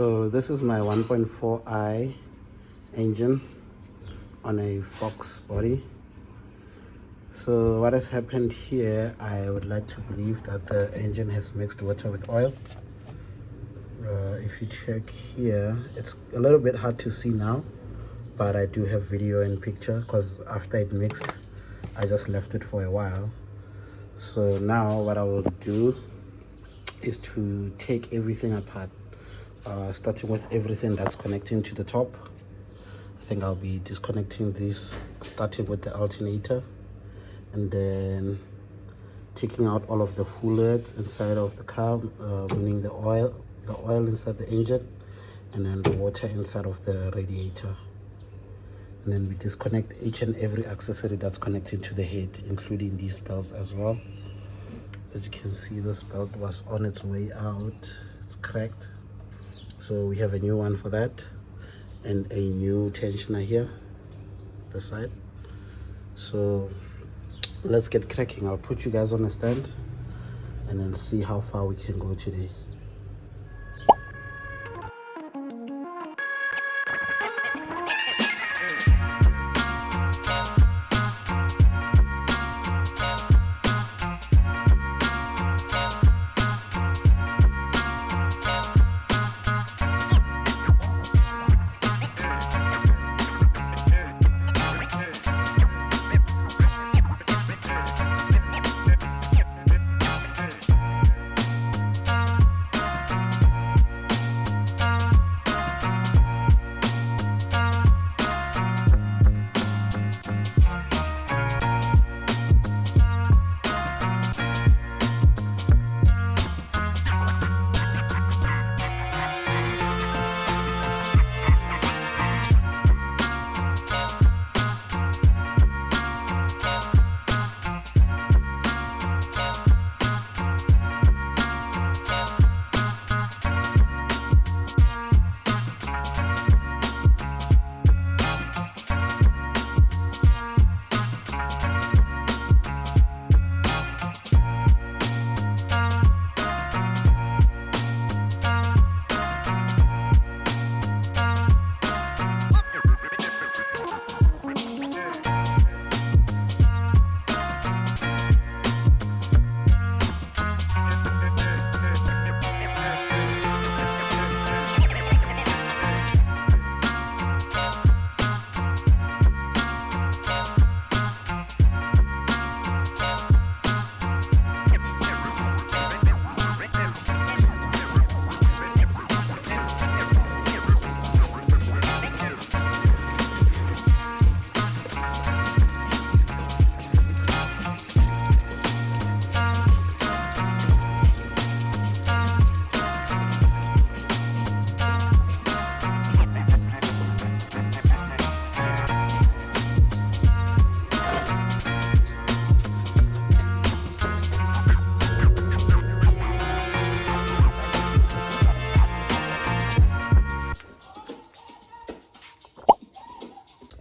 So this is my 1.4i engine on a Fox body. So what has happened here, I would like to believe that the engine has mixed water with oil. If you check here, it's a little bit hard to see now, but I do have video and picture because after it mixed, I just left it for a while. So now what I will do is to take everything apart, starting with everything that's connecting to the top. I think I'll be disconnecting this, starting with the alternator, and then taking out all of the fluids inside of the car, meaning the oil inside the engine, and then the water inside of the radiator. And then we disconnect each and every accessory that's connected to the head, including these belts as well. As you can see, this belt was on its way out, it's cracked, so we have a new one for that, and a new tensioner here, the side. So let's get cracking. I'll put you guys on a stand and then see how far we can go today.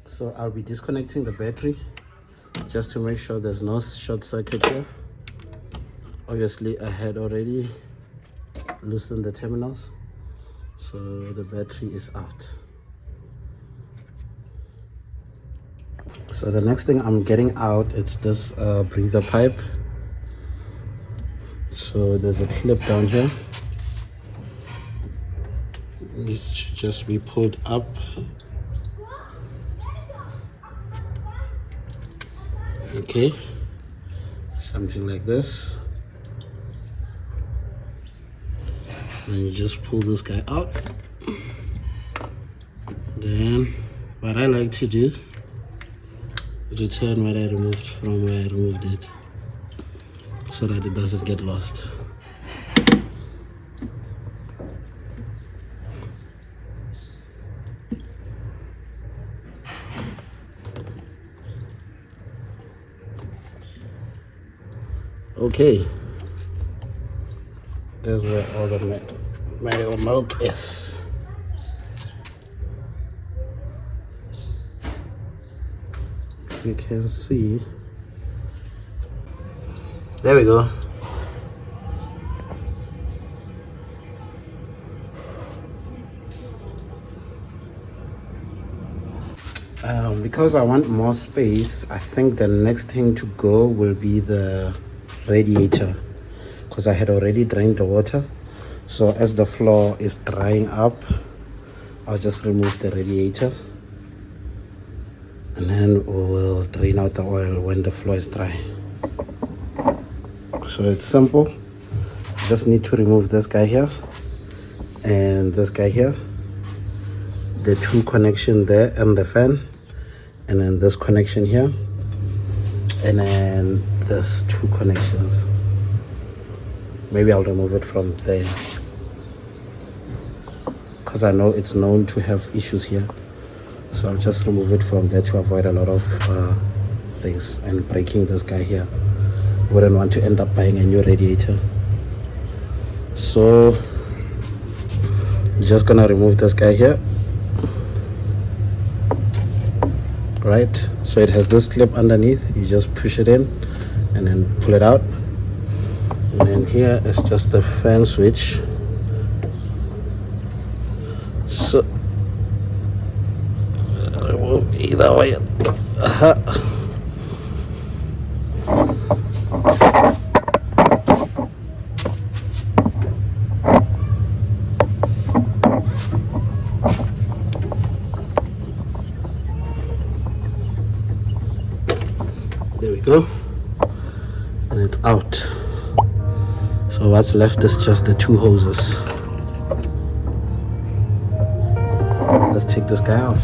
So I'll be disconnecting the battery just to make sure there's no short circuit here. Obviously I had already loosened the terminals, so the battery is out. So the next thing I'm getting out, it's this breather pipe. So there's a clip down here. It should just be pulled up. Okay, something like this, and you just pull this guy out. Then what I like to do, return what I removed from where I removed it, so that it doesn't get lost. Okay, there's where all the milk is. You can see, there we go. Because I want more space, I think the next thing to go will be the radiator, because I had already drained the water. So as the floor is drying up, I'll just remove the radiator and then we'll drain out the oil when the floor is dry. So it's simple. I just need to remove this guy here and this guy here, the two connection there and the fan, and then this connection here, and then there's two connections. Maybe I'll remove it from there because I know it's known to have issues here. So I'll just remove it from there to avoid a lot of things and breaking this guy here. Wouldn't want to end up buying a new radiator. So I'm just gonna remove this guy here, right? So it has this clip underneath. You just push it in and then pull it out, and then here is just the fan switch. So either way. There we go, and it's out. So what's left is just the two hoses. Let's take this guy out.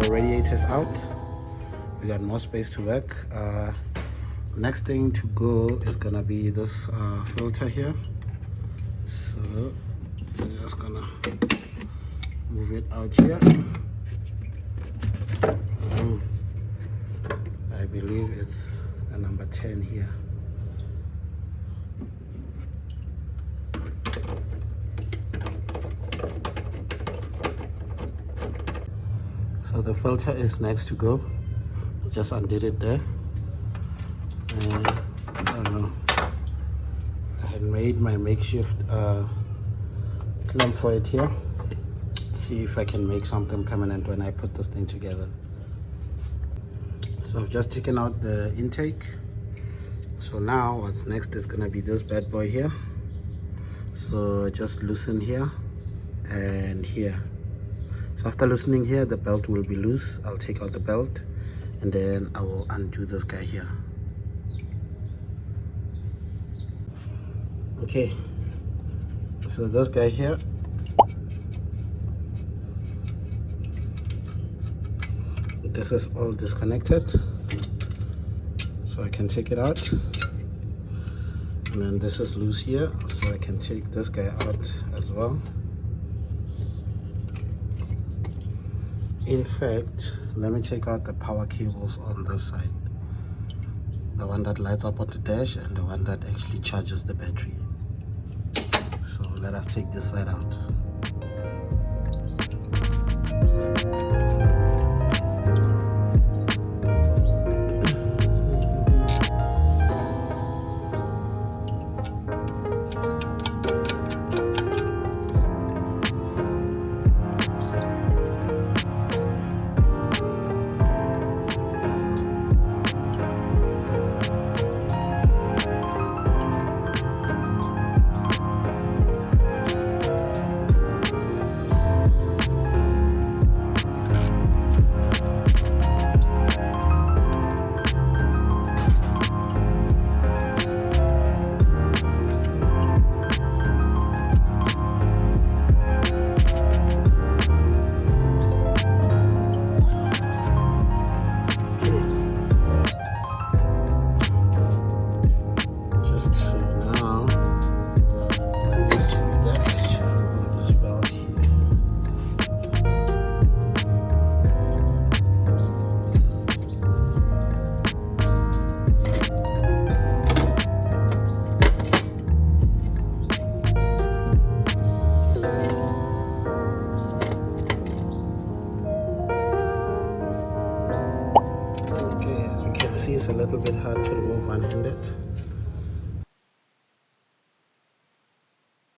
Radiators out, we got more space to work. Next thing to go is gonna be this filter here. So I'm just gonna move it out here. I believe it's a number 10 here. So the filter is next to go. Just undid it there. And I don't know, I had made my makeshift clamp for it here. See if I can make something permanent when I put this thing together. So I've just taken out the intake. So now what's next is gonna be this bad boy here. So just loosen here and here. So after loosening here, the belt will be loose. I'll take out the belt and then I will undo this guy here. Okay, so this guy here, this is all disconnected, so I can take it out. And then this is loose here, so I can take this guy out as well. In fact, let me take out the power cables on this side, the one that lights up on the dash and the one that actually charges the battery. So let us take this side out. see it's a little bit hard to remove one-handed.